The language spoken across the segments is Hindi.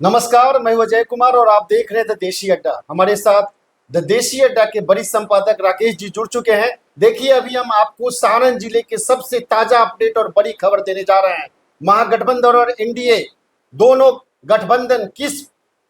नमस्कार, मैं हूं अजय कुमार और आप देख रहे हैं द देशी अड्डा। हमारे साथ द देशी अड्डा के वरिष्ठ संपादक राकेश जी जुड़ चुके हैं। देखिए, अभी हम आपको सारण जिले के सबसे ताजा अपडेट और बड़ी खबर देने जा रहे हैं। महागठबंधन और एनडीए दोनों गठबंधन किस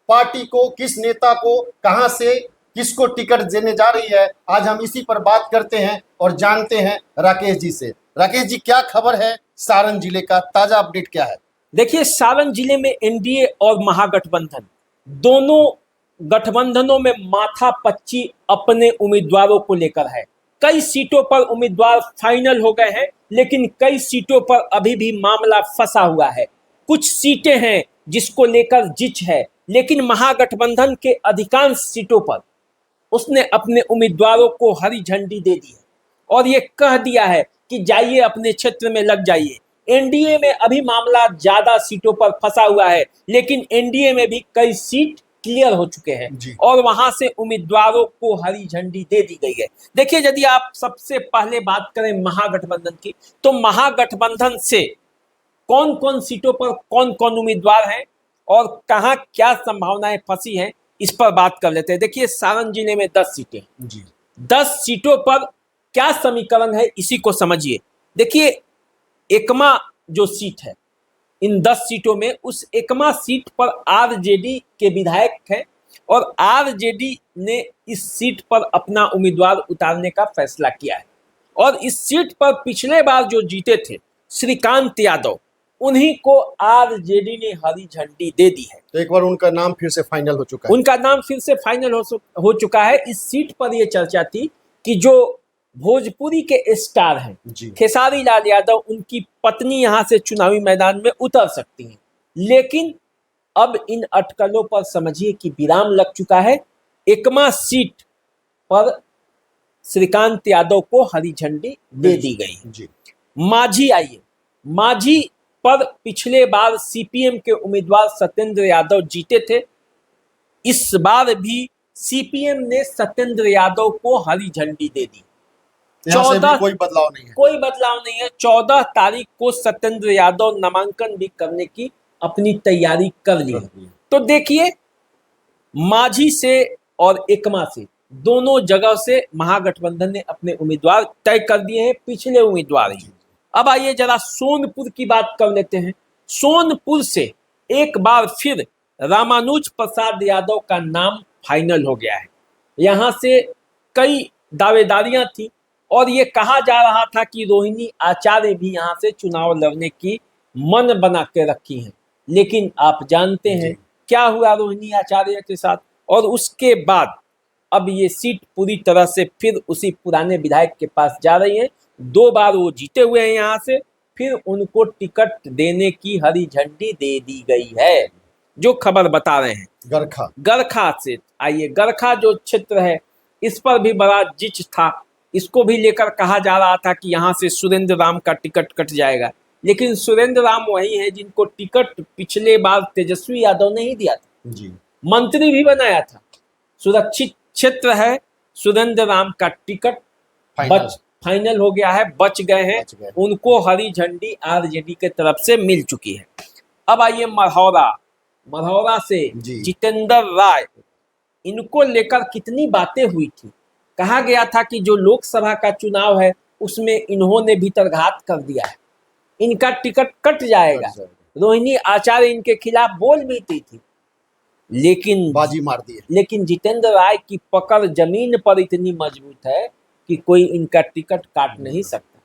पार्टी को, किस नेता को, कहां से किसको टिकट देने जा रही है, आज हम इसी पर बात करते हैं और जानते हैं राकेश जी से। राकेश जी, क्या खबर है? सारण जिले का ताजा अपडेट क्या है? देखिए, सारण जिले में एनडीए और महागठबंधन दोनों गठबंधनों में माथापच्ची अपने उम्मीदवारों को लेकर है। कई सीटों पर उम्मीदवार फाइनल हो गए हैं, लेकिन कई सीटों पर अभी भी मामला फंसा हुआ है। कुछ सीटें हैं जिसको लेकर जिच है, लेकिन महागठबंधन के अधिकांश सीटों पर उसने अपने उम्मीदवारों को हरी झंडी दे दी है और ये कह दिया है कि जाइए, अपने क्षेत्र में लग जाइए। एनडीए में अभी मामला ज्यादा सीटों पर फंसा हुआ है, लेकिन एनडीए में भी कई सीट क्लियर हो चुके हैं और वहां से उम्मीदवारों को हरी झंडी दे दी गई है। देखिए, यदि आप सबसे पहले बात करें महागठबंधन की, तो महागठबंधन से कौन कौन सीटों पर कौन कौन उम्मीदवार हैं और कहां क्या संभावनाएं फंसी हैं, इस पर बात कर लेते हैं। देखिए, सारण जिले में 10 सीटें जी। 10 सीटों पर क्या समीकरण है, इसी को समझिए। देखिए, एकमा जो सीट है, इन 10 सीटों में उस एकमा सीट पर आरजेडी के विधायक हैं और आरजेडी ने इस सीट पर अपना उम्मीदवार उतारने का फैसला किया है। और इस सीट पर पिछले बार जो जीते थे श्रीकांत यादव, उन्हीं को आरजेडी ने हरी झंडी दे दी है। तो एक बार उनका नाम फिर से फाइनल हो चुका है। उनका नाम फिर से फाइनल हो चुका है। इस सीट पर यह चर्चा थी कि जो भोजपुरी के स्टार हैं खेसारी लाल यादव, उनकी पत्नी यहां से चुनावी मैदान में उतर सकती हैं, लेकिन अब इन अटकलों पर समझिए कि विराम लग चुका है। एकमा सीट पर श्रीकांत यादव को हरी झंडी दे दी गई। माझी आइए, माझी पर पिछले बार सीपीएम के उम्मीदवार सत्येंद्र यादव जीते थे। इस बार भी सीपीएम ने सत्येंद्र यादव को हरी झंडी दे दी। 14 कोई बदलाव नहीं है। 14 तारीख को सत्येंद्र यादव नामांकन भी करने की अपनी तैयारी कर ली है। तो देखिए, माझी से और एकमा से दोनों जगह से महागठबंधन ने अपने उम्मीदवार तय कर दिए हैं, पिछले उम्मीदवार ही। अब आइए जरा सोनपुर की बात कर लेते हैं। सोनपुर से एक बार फिर रामानुज प्रसाद यादव का नाम फाइनल हो गया है। यहाँ से कई दावेदारियां थी और ये कहा जा रहा था कि रोहिणी आचार्य भी यहाँ से चुनाव लड़ने की मन बना के रखी हैं, लेकिन आप जानते हैं क्या हुआ रोहिणी आचार्य के साथ। और उसके बाद अब ये सीट पूरी तरह से फिर उसी पुराने विधायक के पास जा रही है। 2 बार वो जीते हुए हैं यहाँ से, फिर उनको टिकट देने की हरी झंडी दे दी गई है। जो खबर बता रहे हैं गरखा से, आइए, गरखा जो क्षेत्र है, इस पर भी बड़ा जिच था। इसको भी लेकर कहा जा रहा था कि यहाँ से सुरेंद्र राम का टिकट कट जाएगा, लेकिन सुरेंद्र राम वही है जिनको टिकट पिछले बार तेजस्वी यादव ने ही दिया था, मंत्री भी बनाया था। सुरक्षित क्षेत्र है, सुरेंद्र राम का टिकट फाइनल हो गया है, बच गए हैं। उनको हरी झंडी आरजेडी के तरफ से मिल चुकी है। अब आइए मरहौरा से जितेंद्र राय, इनको लेकर कितनी बातें हुई थी। कहा गया था कि जो लोकसभा का चुनाव है उसमें इन्होंने भीतरघात कर दिया है, इनका टिकट कट जाएगा। रोहिणी आचार्य इनके खिलाफ बोल भी थी, लेकिन बाजी मार दी। लेकिन जितेंद्र राय की पकड़ जमीन पर इतनी मजबूत है कि कोई इनका टिकट काट नहीं सकता।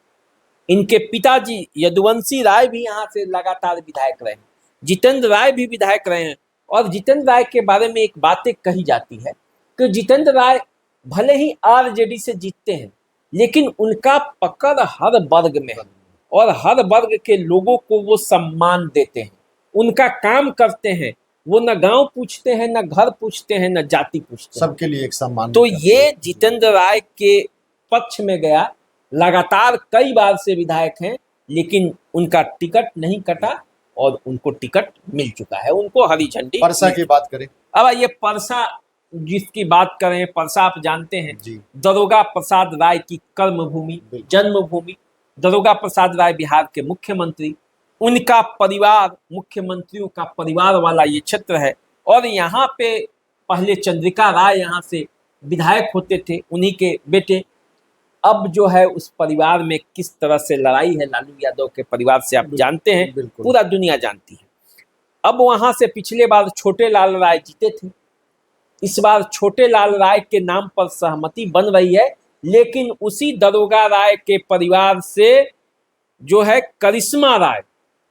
इनके पिताजी यदुवंशी राय भी यहाँ से लगातार विधायक रहे हैं, जितेंद्र राय भी विधायक रहे हैं। और जितेंद्र राय के बारे में एक बातें कही जाती है कि जितेंद्र राय भले ही आरजेडी से जीतते हैं, लेकिन उनका पकड़ हर वर्ग में है और हर वर्ग के लोगों को वो सम्मान देते हैं, उनका काम करते हैं। वो न गांव पूछते हैं, न घर पूछते हैं, न जाति पूछते हैं, सबके लिए एक सम्मान। तो ये जितेंद्र राय के पक्ष में गया। लगातार कई बार से विधायक हैं, लेकिन उनका टिकट नहीं कटा और उनको टिकट मिल चुका है, उनको हरी झंडी। परसा की बात करें, अब ये परसा जिसकी बात करें, परसा आप जानते हैं दरोगा प्रसाद राय की कर्म भूमि, जन्मभूमि। दरोगा प्रसाद राय बिहार के मुख्यमंत्री, उनका परिवार, मुख्यमंत्रियों का परिवार वाला ये क्षेत्र है। और यहाँ पे पहले चंद्रिका राय यहाँ से विधायक होते थे, उन्हीं के बेटे। अब जो है उस परिवार में किस तरह से लड़ाई है लालू यादव के परिवार से, आप जानते हैं, बिल्कुल। पूरा दुनिया जानती है। अब वहां से पिछले बार छोटे लाल राय जीते थे, इस बार छोटे लाल राय के नाम पर सहमति बन रही है, लेकिन उसी दरोगा राय के परिवार से जो है करिश्मा राय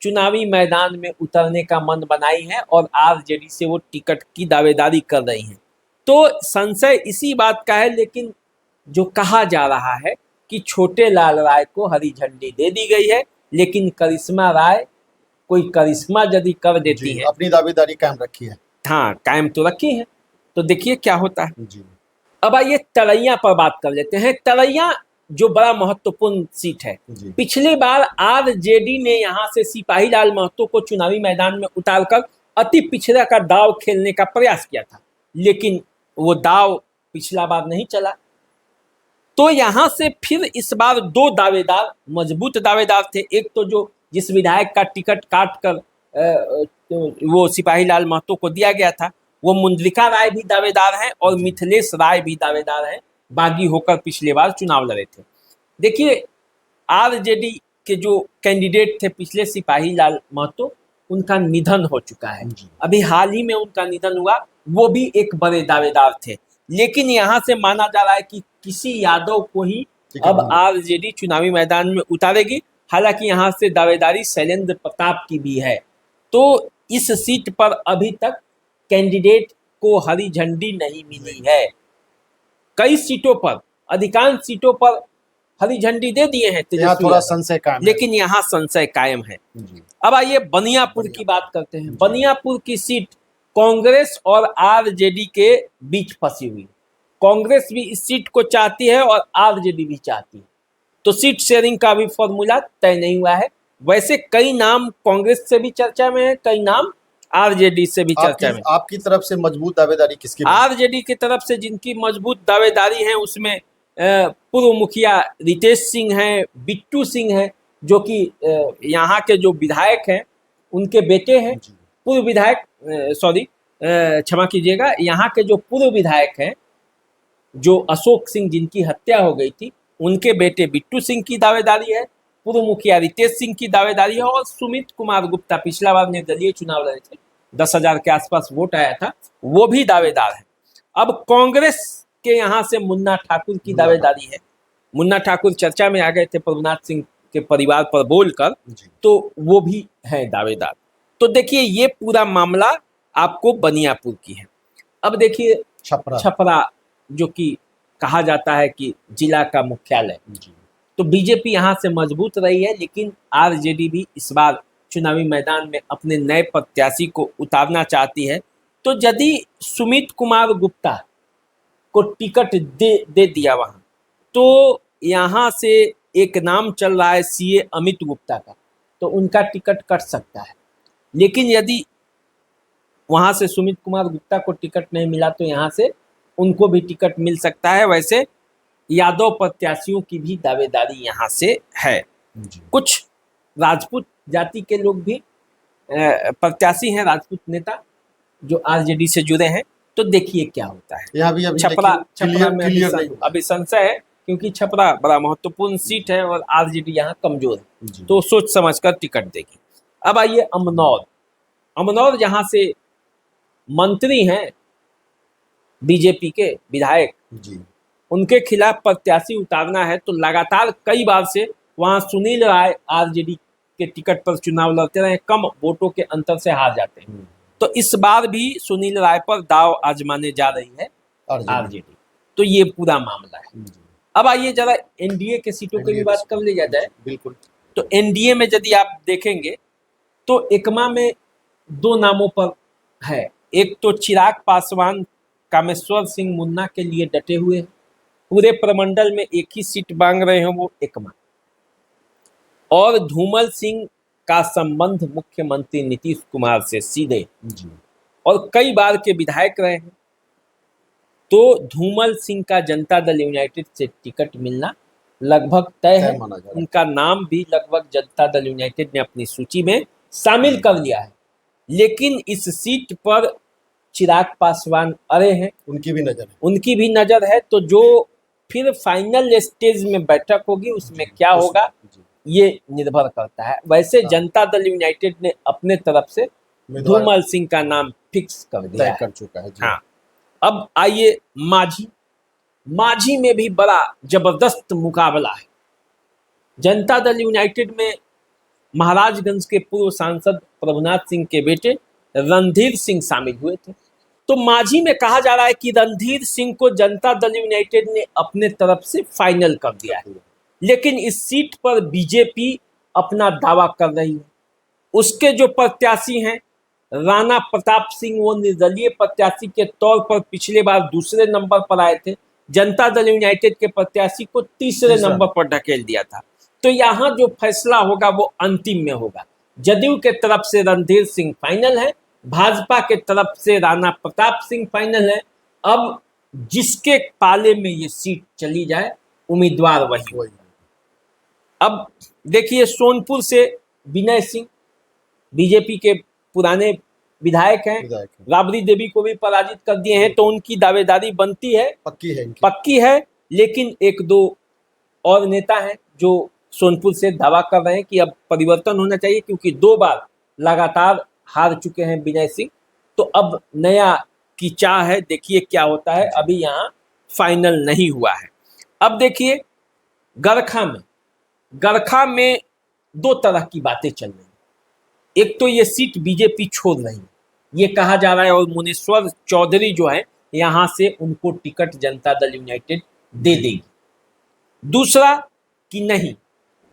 चुनावी मैदान में उतरने का मन बनाई है और आरजेडी से वो टिकट की दावेदारी कर रही हैं। तो संशय इसी बात का है, लेकिन जो कहा जा रहा है कि छोटे लाल राय को हरी झंडी दे दी गई है, लेकिन करिश्मा राय कोई करिश्मा यदि कर देती है, अपनी दावेदारी कायम रखी है। हाँ, कायम तो रखी है, तो देखिए क्या होता है जी। अब आइए तरैया पर बात कर लेते हैं। तरैया जो बड़ा महत्वपूर्ण सीट है, जी। पिछली बार आरजेडी ने यहाँ से सिपाही लाल महतो को चुनावी मैदान में उतारकर अति पिछड़ा का दाव खेलने का प्रयास किया था, लेकिन वो दाव पिछला बार नहीं चला। तो यहाँ से फिर इस बार दो दावेदार, मजबूत दावेदार थे। एक तो जो जिस विधायक का टिकट काट कर वो सिपाही लाल महतो को दिया गया था, वो मुंद्रिका राय भी दावेदार हैं और मिथिलेश राय भी दावेदार हैं, बागी होकर पिछले बार चुनाव लड़े थे। देखिए, आरजेडी के जो कैंडिडेट थे पिछले सिपाही लाल महतो, उनका निधन हो चुका है, अभी हाल ही में उनका निधन हुआ। वो भी एक बड़े दावेदार थे, लेकिन यहाँ से माना जा रहा है कि किसी यादव को ही अब आरजेडी चुनावी मैदान में उतारेगी। हालांकि यहाँ से दावेदारी शैलेंद्र प्रताप की भी है। तो इस सीट पर अभी तक कैंडिडेट को हरी झंडी नहीं मिली है। कई सीटों पर, अधिकांश सीटों पर हरी झंडी दे दिए हैं यहाँ थोड़ा संशय कायम है, लेकिन यहाँ संशय कायम है। अब आइए बनियापुर की बात करते हैं। बनियापुर की सीट कांग्रेस और आरजेडी के बीच फंसी हुई। कांग्रेस भी इस सीट को चाहती है और आरजेडी भी चाहती है, तो सीट शेयरिंग का भी फॉर्मूला तय नहीं हुआ है। वैसे कई नाम कांग्रेस से भी चर्चा में है, कई नाम आरजेडी से भी चर्चा में। आपकी तरफ से मजबूत दावेदारी किसकी? आरजेडी की तरफ से जिनकी मजबूत दावेदारी है उसमें पूर्व मुखिया रितेश सिंह हैं, बिट्टू सिंह हैं, जो कि यहाँ के जो विधायक हैं उनके बेटे हैं। पूर्व विधायक, क्षमा कीजिएगा, यहाँ के जो पूर्व विधायक हैं, जो अशोक सिंह जिनकी हत्या हो गई थी, उनके बेटे बिट्टू सिंह की दावेदारी है। पूर्व मुखिया रितेश सिंह की दावेदारी है और सुमित कुमार गुप्ता पिछला बार निर्दलीय चुनाव लड़े थे, 10,000 के आसपास वोट आया था, वो भी दावेदार है। अब कांग्रेस के यहाँ से मुन्ना ठाकुर की दावेदारी है। मुन्ना ठाकुर चर्चा में आ गए थे प्रभुनाथ सिंह के परिवार पर बोलकर, तो वो भी हैं दावेदार। तो देखिए, ये पूरा मामला आपको बनियापुर की है। अब देखिए छपरा जो कि कहा जाता है कि जिला का मुख्यालय, तो बीजेपी यहाँ से मजबूत रही है, लेकिन आरजेडी भी इस बार चुनावी मैदान में अपने नए प्रत्याशी को उतारना चाहती है। तो यदि सुमित कुमार गुप्ता को टिकट दे दिया वहाँ, तो यहाँ से एक नाम चल रहा है सीए अमित गुप्ता का, तो उनका टिकट कट सकता है। लेकिन यदि वहाँ से सुमित कुमार गुप्ता को टिकट नहीं मिला तो यहाँ से उनको भी टिकट मिल सकता है। वैसे यादव प्रत्याशियों की भी दावेदारी यहाँ से है। कुछ राजपूत जाति के लोग भी प्रत्याशी हैं, राजपूत नेता जो आरजेडी से जुड़े हैं। तो देखिए क्या होता है। छपरा में अभी संशय है, क्योंकि छपरा बड़ा महत्वपूर्ण सीट है और आरजेडी यहाँ कमजोर है, तो सोच समझकर टिकट देगी। अब आइए अमनौर जहाँ से मंत्री हैं बीजेपी के विधायक, उनके खिलाफ प्रत्याशी उतारना है। तो लगातार कई बार से वहां सुनील राय आरजेडी के टिकट पर चुनाव लड़ते रहे, कम वोटों के अंतर से हार जाते हैं। तो इस बार भी सुनील राय पर दाव आजमाने जा रही है आरजेडी। तो ये पूरा मामला है। अब आइए जरा एनडीए के सीटों की भी बात कर लिया जाए। बिल्कुल। तो एनडीए में यदि आप देखेंगे तो एकमा में दो नामों पर है। एक तो चिराग पासवान कामेश्वर सिंह मुन्ना के लिए डटे हुए हैं, पूरे प्रमंडल में एक ही सीट मांग रहे हैं, वो एकमा। और धूमल सिंह का संबंध मुख्यमंत्री नीतीश कुमार से सीधे और कई बार के विधायक रहे हैं। तो धूमल सिंह का जनता दल यूनाइटेड से टिकट मिलना लगभग तय है। माना जा रहा है। उनका नाम भी लगभग जनता दल यूनाइटेड ने अपनी सूची में शामिल कर लिया है। लेकिन इस सीट पर चिराग पासवान अड़े हैं, उनकी भी नजर है। उनकी भी नजर है। तो जो फिर फाइनल स्टेज में बैठक होगी उसमें क्या होगा ये निर्भर करता है। वैसे जनता दल यूनाइटेड ने अपने तरफ से धूमल सिंह का नाम फिक्स कर दिया तय कर चुका है। हाँ, अब आइए माझी में भी बड़ा जबरदस्त मुकाबला है। जनता दल यूनाइटेड में महाराजगंज के पूर्व सांसद प्रभुनाथ सिंह के बेटे रणधीर सिंह शामिल हुए थे। तो माझी में कहा जा रहा है कि रणधीर सिंह को जनता दल यूनाइटेड ने अपने तरफ से फाइनल कर दिया है। लेकिन इस सीट पर बीजेपी अपना दावा कर रही है। उसके जो प्रत्याशी हैं राणा प्रताप सिंह, वो निर्दलीय प्रत्याशी के तौर पर पिछले बार दूसरे नंबर पर आए थे। जनता दल यूनाइटेड के प्रत्याशी को तीसरे नंबर पर ढकेल दिया था। तो यहाँ जो फैसला होगा वो अंतिम में होगा। जदयू के तरफ से रणधीर सिंह फाइनल है, भाजपा के तरफ से राणा प्रताप सिंह फाइनल है। अब जिसके पाले में ये सीट चली जाए उम्मीदवार वही। अब देखिए सोनपुर से विनय सिंह बीजेपी के पुराने विधायक हैं, राबड़ी देवी को भी पराजित कर दिए हैं। तो उनकी दावेदारी बनती है, पक्की है। लेकिन एक दो और नेता हैं जो सोनपुर से दावा कर रहे हैं कि अब परिवर्तन होना चाहिए, क्योंकि 2 बार लगातार हार चुके हैं विनय सिंह। तो अब नया की चाह है, देखिए क्या होता है। अभी यहाँ फाइनल नहीं हुआ है। अब देखिए गरखा में 2 तरह की बातें चल रही हैं। एक तो ये सीट बीजेपी छोड़ रही है, ये कहा जा रहा है, और मुनेश्वर चौधरी जो है यहाँ से उनको टिकट जनता दल यूनाइटेड दे देगी। दूसरा कि नहीं,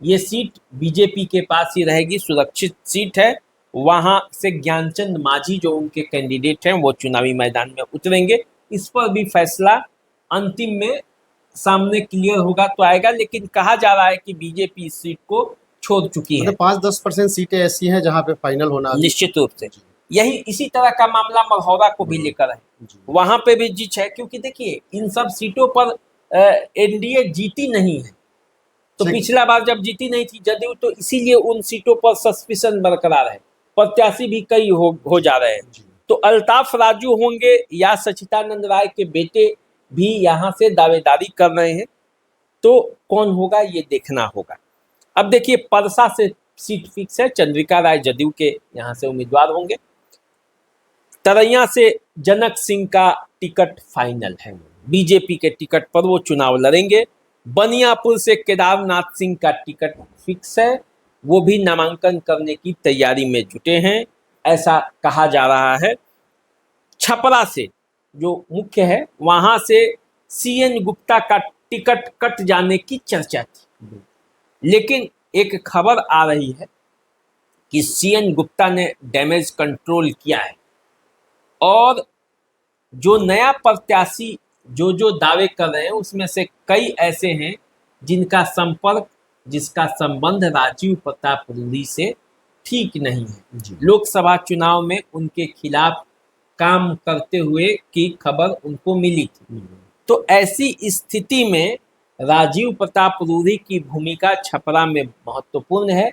ये सीट बीजेपी के पास ही रहेगी, सुरक्षित सीट है। वहां से ज्ञानचंद माझी जो उनके कैंडिडेट हैं वो चुनावी मैदान में उतरेंगे। इस पर भी फैसला अंतिम में सामने क्लियर होगा तो आएगा। लेकिन कहा जा रहा है कि बीजेपी इस सीट को छोड़ चुकी है। 5-10% सीटें ऐसी हैं जहां पे फाइनल होना निश्चित रूप से यही इसी तरह का मामला मरहौरा को भी लेकर है, वहां पे भी जीत है। क्योंकि देखिए इन सब सीटों पर एनडीए जीती नहीं है। तो पिछला बार जब जीती नहीं थी जदयू, तो इसीलिए उन सीटों पर सस्पिशन बरकरार है, प्रत्याशी भी कई हो जा रहे हैं। तो अल्ताफ राजू होंगे या सचिदानंद राय के बेटे भी यहाँ से दावेदारी कर रहे हैं। तो कौन होगा ये देखना होगा। अब देखिए परसा से सीट फिक्स है, चंद्रिका राय जदयू के यहाँ से उम्मीदवार होंगे। तरैया से जनक सिंह का टिकट फाइनल है, बीजेपी के टिकट पर वो चुनाव लड़ेंगे। बनियापुर से केदारनाथ सिंह का टिकट फिक्स है, वो भी नामांकन करने की तैयारी में जुटे हैं, ऐसा कहा जा रहा है। छपरा से जो मुख्य है वहां से सीएन गुप्ता का टिकट कट जाने की चर्चा थी। लेकिन एक खबर आ रही है कि सीएन गुप्ता ने डैमेज कंट्रोल किया है, और जो नया प्रत्याशी जो दावे कर रहे हैं उसमें से कई ऐसे हैं जिसका संबंध राजीव प्रताप रूडी से ठीक नहीं है। लोकसभा चुनाव में उनके खिलाफ काम करते हुए की खबर उनको मिली थी। तो ऐसी स्थिति में राजीव प्रताप रूडी की भूमिका छपरा में महत्वपूर्ण है।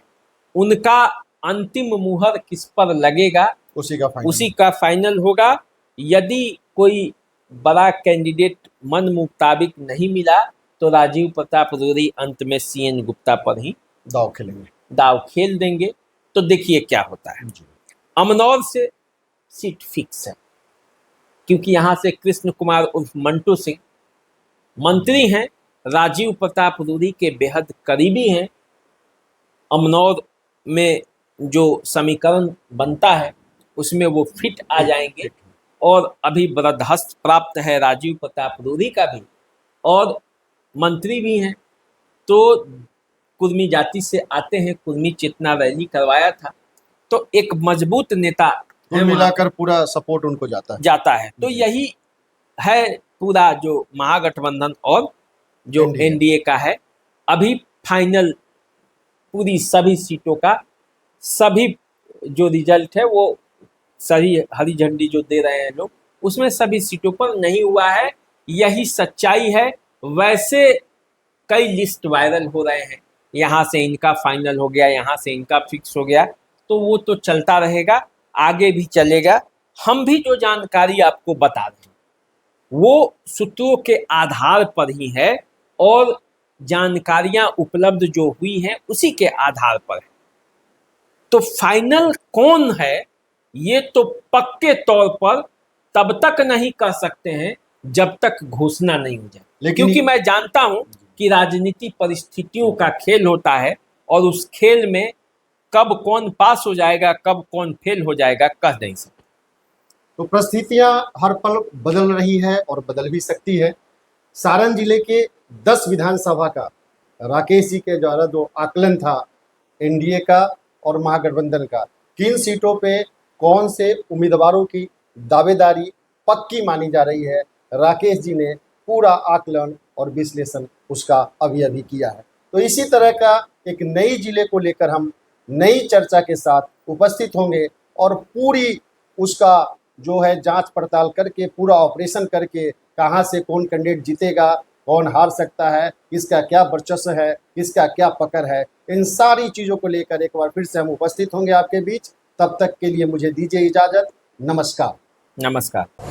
उनका अंतिम मुहर किस पर लगेगा उसी का फाइनल होगा। यदि कोई बड़ा कैंडिडेट मन मुताबिक नहीं मिला तो राजीव प्रताप रूडी अंत में सीएन गुप्ता पर ही दाव खेल देंगे। तो देखिए क्या होता है। अमनौर से सीट फिक्स है, क्योंकि यहाँ से कृष्ण कुमार उर्फ मंटू सिंह मंत्री हैं, राजीव प्रताप रूडी के बेहद करीबी हैं। अमनौर में जो समीकरण बनता है उसमें वो फिट आ जाएंगे, और अभी बर्दाश्त प्राप्त है राजीव प्रताप रूडी का भी, और मंत्री भी हैं। तो कुर्मी जाति से आते हैं, कुर्मी चेतना रैली करवाया था। तो एक मजबूत नेता मिलाकर पूरा सपोर्ट उनको जाता है। तो यही है पूरा जो महागठबंधन और जो एनडीए का है। अभी फाइनल पूरी सभी सीटों का सभी जो रिजल्ट है वो सही हरी झंडी जो दे रहे हैं लोग, उसमें सभी सीटों पर नहीं हुआ है। यही सच्चाई है। वैसे कई लिस्ट वायरल हो रहे हैं, यहाँ से इनका फाइनल हो गया, यहाँ से इनका फिक्स हो गया, तो वो तो चलता रहेगा, आगे भी चलेगा। हम भी जो जानकारी आपको बता रहे हैं वो सूत्रों के आधार पर ही है और जानकारियां उपलब्ध जो हुई हैं उसी के आधार पर है। तो फाइनल कौन है ये तो पक्के तौर पर तब तक नहीं कह सकते हैं जब तक घोषणा नहीं हो जाए, क्योंकि मैं जानता हूं कि राजनीति परिस्थितियों का खेल होता है और उस खेल में कब कौन पास हो जाएगा, कब कौन फेल हो जाएगा, कह नहीं सकते। तो परिस्थितियां हर पल बदल रही है और बदल भी सकती है। सारण जिले के 10 विधानसभा का राकेश जी के द्वारा जो आकलन था एनडीए का और महागठबंधन का, किन सीटों पे कौन से उम्मीदवारों की दावेदारी पक्की मानी जा रही है, राकेश जी ने पूरा आकलन और विश्लेषण उसका अभी अभी किया है। तो इसी तरह का एक नई जिले को लेकर हम नई चर्चा के साथ उपस्थित होंगे और पूरी उसका जो है जांच पड़ताल करके, पूरा ऑपरेशन करके, कहां से कौन कैंडिडेट जीतेगा, कौन हार सकता है, किसका क्या वर्चस्व है, किसका क्या पकड़ है, इन सारी चीज़ों को लेकर एक बार फिर से हम उपस्थित होंगे आपके बीच। तब तक के लिए मुझे दीजिए इजाज़त। नमस्कार। नमस्कार।